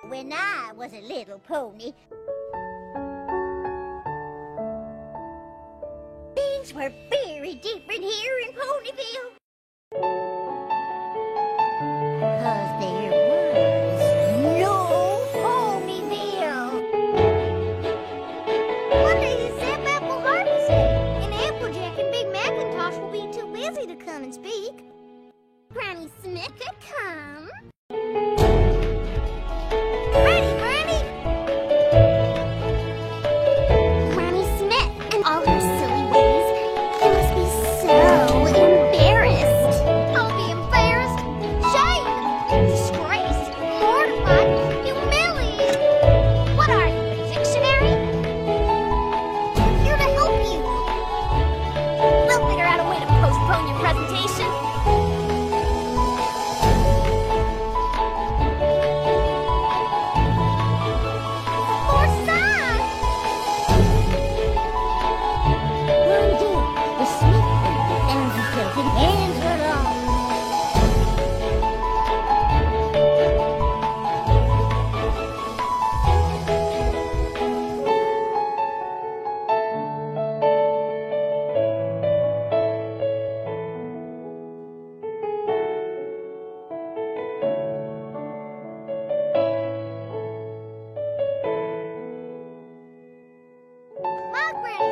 when I was a little pony, things were very different here in Ponyville. 'Cause there was no Ponyville. One day it's Sap Apple Harvest Day, and Applejack and Big Macintosh will be too busy to come and speak. Granny Smith could come. Granny Smith and all her silly ways. You must be so embarrassed. I'll be embarrassed, shamed, disgraced, mortified, humiliated. What are you, a dictionary? I'm here to help you. We'll figure out a way to postpone your presentation. My granny